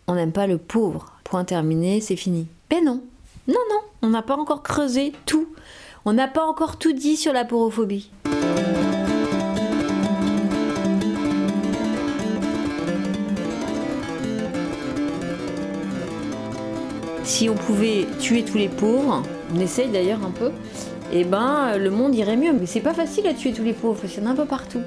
on n'aime pas le pauvre. Point terminé, c'est fini. Ben non, non, non, on n'a pas encore creusé tout. On n'a pas encore tout dit sur la porophobie. Si on pouvait tuer tous les pauvres, on essaye d'ailleurs un peu, et ben le monde irait mieux. Mais c'est pas facile à tuer tous les pauvres, parce qu'il y en a un peu partout.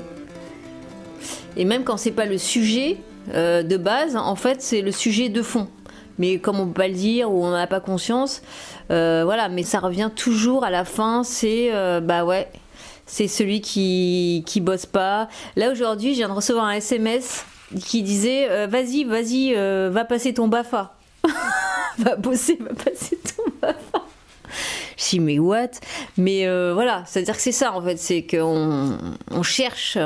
Et même quand c'est pas le sujet de base, en fait c'est le sujet de fond. Mais comme on peut pas le dire ou on n'a pas conscience, voilà. Mais ça revient toujours à la fin, c'est bah ouais, c'est celui qui bosse pas. Là aujourd'hui, je viens de recevoir un SMS qui disait vas-y, va passer ton BAFA. Va bosser, va passer ton BAFA. Je dis mais what? Mais voilà, c'est-à-dire que c'est ça en fait, c'est qu'on cherche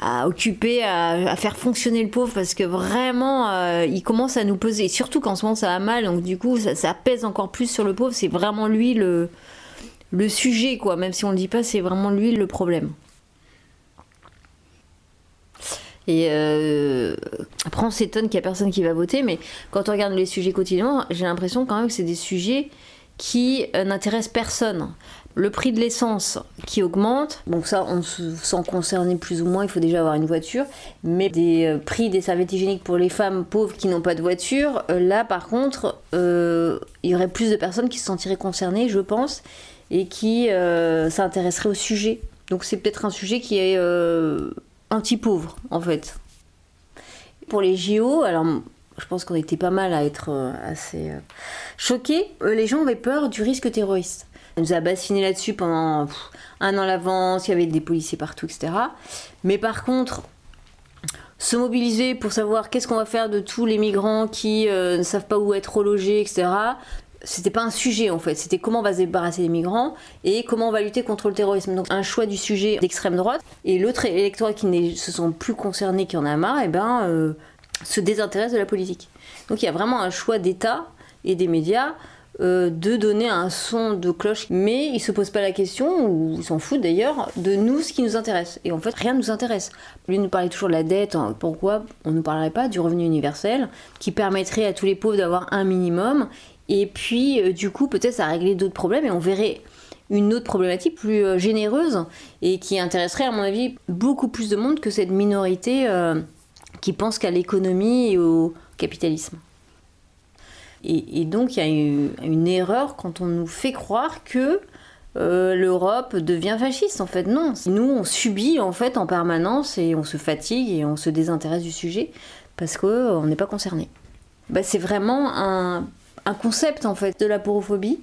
à occuper, à faire fonctionner le pauvre parce que vraiment il commence à nous peser. Surtout qu'en ce moment ça va mal, donc du coup ça pèse encore plus sur le pauvre. C'est vraiment lui le sujet quoi, même si on le dit pas, c'est vraiment lui le problème. Et après on s'étonne qu'il n'y a personne qui va voter, mais quand on regarde les sujets quotidiens, j'ai l'impression quand même que c'est des sujets qui n'intéressent personne. Le prix de l'essence qui augmente, donc ça on se sent concerné plus ou moins, il faut déjà avoir une voiture, mais des prix des serviettes hygiéniques pour les femmes pauvres qui n'ont pas de voiture, là par contre il y aurait plus de personnes qui se sentiraient concernées je pense, et qui s'intéresseraient au sujet. Donc c'est peut-être un sujet qui est anti-pauvre en fait. Pour les JO, alors je pense qu'on était pas mal à être assez choqués. Les gens avaient peur du risque terroriste. On nous a bassiné là-dessus pendant un an à l'avance, il y avait des policiers partout, etc. Mais par contre, se mobiliser pour savoir qu'est-ce qu'on va faire de tous les migrants qui ne savent pas où être relogés, etc., c'était pas un sujet en fait, c'était comment on va se débarrasser des migrants et comment on va lutter contre le terrorisme. Donc un choix du sujet d'extrême droite, et l'autre électorat qui ne se sent plus concerné, qui en a marre, et ben se désintéresse de la politique. Donc il y a vraiment un choix d'État et des médias de donner un son de cloche, mais ils se posent pas la question, ou ils s'en foutent d'ailleurs, de nous, ce qui nous intéresse. Et en fait rien ne nous intéresse. Au lieu de nous parler toujours de la dette, pourquoi on ne parlerait pas du revenu universel qui permettrait à tous les pauvres d'avoir un minimum, et puis du coup peut-être ça régler d'autres problèmes et on verrait une autre problématique plus généreuse et qui intéresserait à mon avis beaucoup plus de monde que cette minorité qui pense qu'à l'économie et au capitalisme. Et donc il y a une erreur quand on nous fait croire que l'Europe devient fasciste. En fait non, nous on subit en fait en permanence et on se fatigue et on se désintéresse du sujet parce qu'on n'est pas concerné. Bah, c'est vraiment un concept en fait de la porophobie.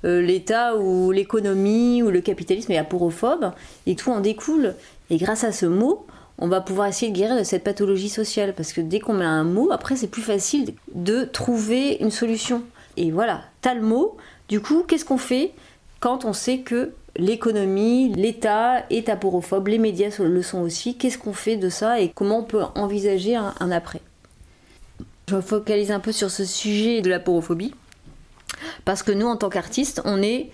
L'État ou l'économie ou le capitalisme est aporophobe et tout en découle. Et grâce à ce mot, on va pouvoir essayer de guérir de cette pathologie sociale parce que dès qu'on met un mot, après c'est plus facile de trouver une solution. Et voilà, t'as le mot, du coup qu'est-ce qu'on fait quand on sait que l'économie, l'État est aporophobe, les médias le sont aussi, qu'est-ce qu'on fait de ça et comment on peut envisager un après? Je me focalise un peu sur ce sujet de la porophobie parce que nous en tant qu'artistes on est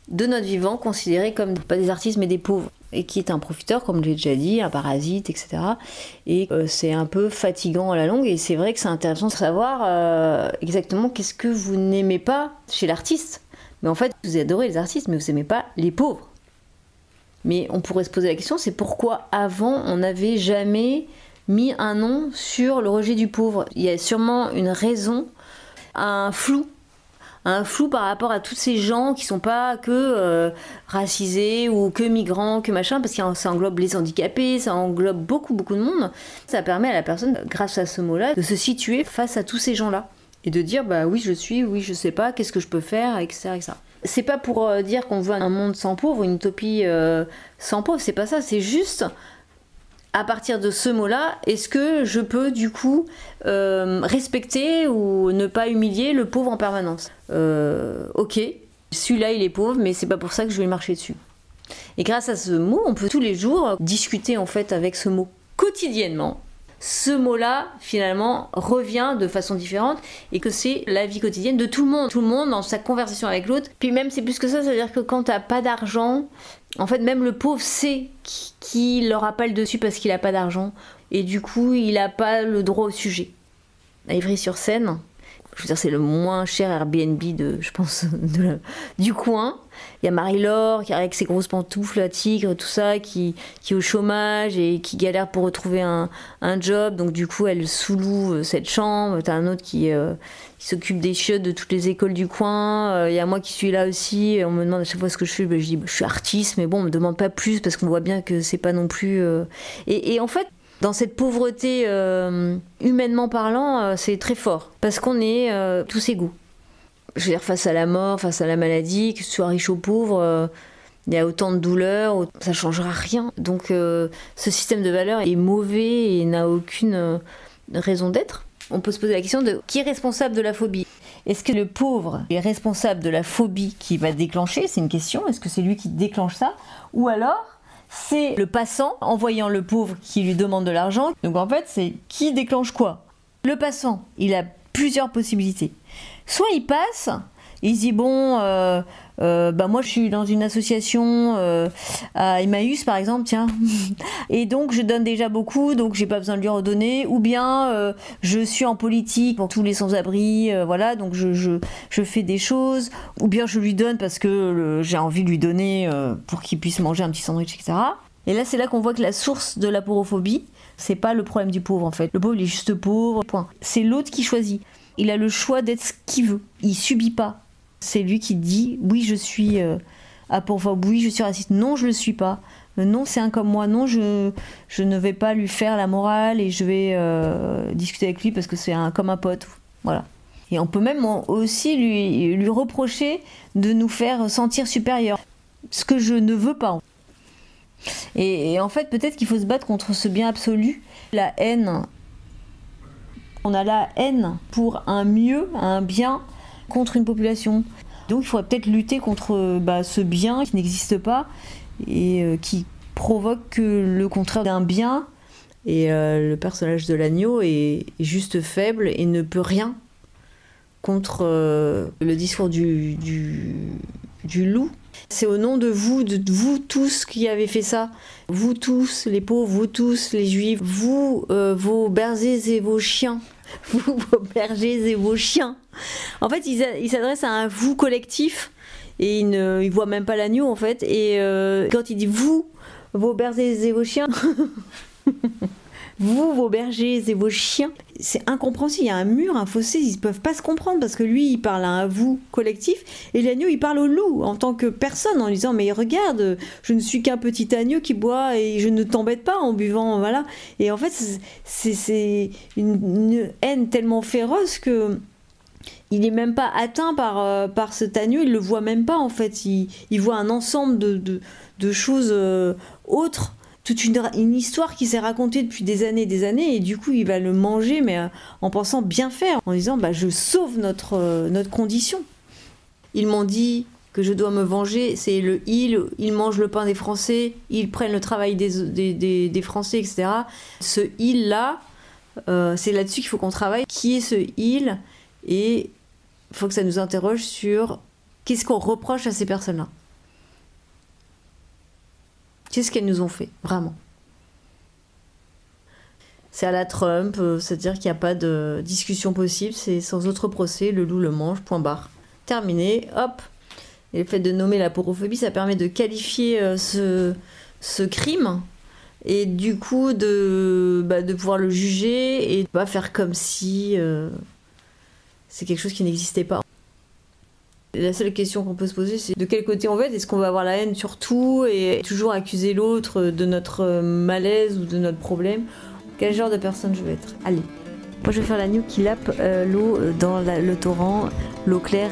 de notre vivant considérés comme pas des artistes mais des pauvres et qui est un profiteur comme j'ai déjà dit, un parasite, etc. Et c'est un peu fatigant à la longue et c'est vrai que c'est intéressant de savoir exactement qu'est-ce que vous n'aimez pas chez l'artiste. Mais en fait vous adorez les artistes mais vous n'aimez pas les pauvres. Mais on pourrait se poser la question, c'est pourquoi avant on n'avait jamais mis un nom sur le rejet du pauvre. Il y a sûrement une raison, un flou par rapport à tous ces gens qui sont pas que racisés ou que migrants, que machin, parce que ça englobe les handicapés, ça englobe beaucoup de monde. Ça permet à la personne, grâce à ce mot-là, de se situer face à tous ces gens-là et de dire bah oui je suis, oui je sais pas, qu'est-ce que je peux faire, etc. etc. C'est pas pour dire qu'on veut un monde sans pauvres, une utopie sans pauvres, c'est pas ça, c'est juste à partir de ce mot-là, est-ce que je peux du coup respecter ou ne pas humilier le pauvre en permanence? Ok, celui-là il est pauvre, mais c'est pas pour ça que je vais marcher dessus. Et grâce à ce mot, on peut tous les jours discuter en fait avec ce mot quotidiennement. Ce mot-là, finalement, revient de façon différente et que c'est la vie quotidienne de tout le monde dans sa conversation avec l'autre. Puis même, c'est plus que ça, c'est-à-dire que quand t'as pas d'argent, en fait, même le pauvre sait qu'il n'aura pas le dessus parce qu'il a pas d'argent et du coup, il a pas le droit au sujet. à Ivry-sur-Seine. Je veux dire, c'est le moins cher Airbnb je pense, du coin. Il y a Marie-Laure qui avec ses grosses pantoufles à tigre, tout ça, qui est au chômage et qui galère pour retrouver un job. Donc du coup, elle sous-loue cette chambre. T'as un autre qui s'occupe des chiottes de toutes les écoles du coin. Il y a moi qui suis là aussi. On me demande à chaque fois ce que je fais. Je dis, je suis artiste, mais bon, on me demande pas plus parce qu'on voit bien que c'est pas non plus... Et en fait, dans cette pauvreté, humainement parlant, c'est très fort. Parce qu'on est tous égaux. Je veux dire, face à la mort, face à la maladie, que ce soit riche ou pauvre, il y a autant de douleurs, ça ne changera rien. Donc ce système de valeurs est mauvais et n'a aucune raison d'être. On peut se poser la question de qui est responsable de la phobie. Est-ce que le pauvre est responsable de la phobie qui va déclencher? C'est une question. Est-ce que c'est lui qui déclenche ça? Ou alors c'est le passant, en voyant le pauvre qui lui demande de l'argent. Donc en fait, c'est qui déclenche quoi? Le passant, il a plusieurs possibilités. Soit il passe, il se dit bon, moi je suis dans une association à Emmaüs par exemple, tiens, et donc je donne déjà beaucoup, donc j'ai pas besoin de lui redonner. Ou bien je suis en politique pour tous les sans-abri, voilà, donc je fais des choses. Ou bien je lui donne parce que j'ai envie de lui donner pour qu'il puisse manger un petit sandwich, etc. Et là c'est là qu'on voit que la source de la porophobie, c'est pas le problème du pauvre en fait. Le pauvre il est juste pauvre, point. C'est l'autre qui choisit. Il a le choix d'être ce qu'il veut. Il subit pas. C'est lui qui dit oui je suis apophobe, oui je suis raciste, non je le suis pas, non c'est un comme moi, non je ne vais pas lui faire la morale et je vais discuter avec lui parce que c'est comme un pote, voilà. Et on peut même aussi lui reprocher de nous faire sentir supérieurs, ce que je ne veux pas. Et en fait peut-être qu'il faut se battre contre ce bien absolu, la haine. On a la haine pour un mieux, un bien, contre une population. Donc il faudrait peut-être lutter contre ce bien qui n'existe pas et qui provoque que le contraire d'un bien. Et le personnage de l'agneau est juste faible et ne peut rien contre le discours du loup. C'est au nom de vous tous qui avez fait ça. Vous tous, les pauvres, vous tous, les juifs, vous, vos bergers et vos chiens. Vous, vos bergers et vos chiens. En fait, il s'adresse à un vous collectif et il ne voit même pas l'agneau en fait. Et quand il dit vous, vos bergers et vos chiens, vous, vos bergers et vos chiens, c'est incompréhensible. Il y a un mur, un fossé, ils ne peuvent pas se comprendre parce que lui, il parle à un vous collectif et l'agneau, il parle au loup en tant que personne en disant mais regarde, je ne suis qu'un petit agneau qui boit et je ne t'embête pas en buvant, voilà. Et en fait, c'est une haine tellement féroce que il n'est même pas atteint par cet agneau, il le voit même pas en fait. Il voit un ensemble de choses autres. Toute une histoire qui s'est racontée depuis des années et du coup il va le manger mais en pensant bien faire, en disant je sauve notre condition. Ils m'ont dit que je dois me venger, c'est le ils mangent le pain des Français, ils prennent le travail des Français, etc. Ce il là, c'est là-dessus qu'il faut qu'on travaille. Qui est ce il? Et il faut que ça nous interroge sur qu'est-ce qu'on reproche à ces personnes-là. Qu'est-ce qu'elles nous ont fait, vraiment? C'est à la Trump, c'est-à-dire qu'il n'y a pas de discussion possible, c'est sans autre procès, le loup le mange, point barre. Terminé, hop. Et le fait de nommer la porophobie, ça permet de qualifier ce crime et du coup de pouvoir le juger et de pas faire comme si c'est quelque chose qui n'existait pas. La seule question qu'on peut se poser, c'est de quel côté on va être. Est-ce qu'on va avoir la haine sur tout et toujours accuser l'autre de notre malaise ou de notre problème? Quel genre de personne je vais être? Allez, moi je vais faire l'agneau qui lappe l'eau dans le torrent, l'eau claire.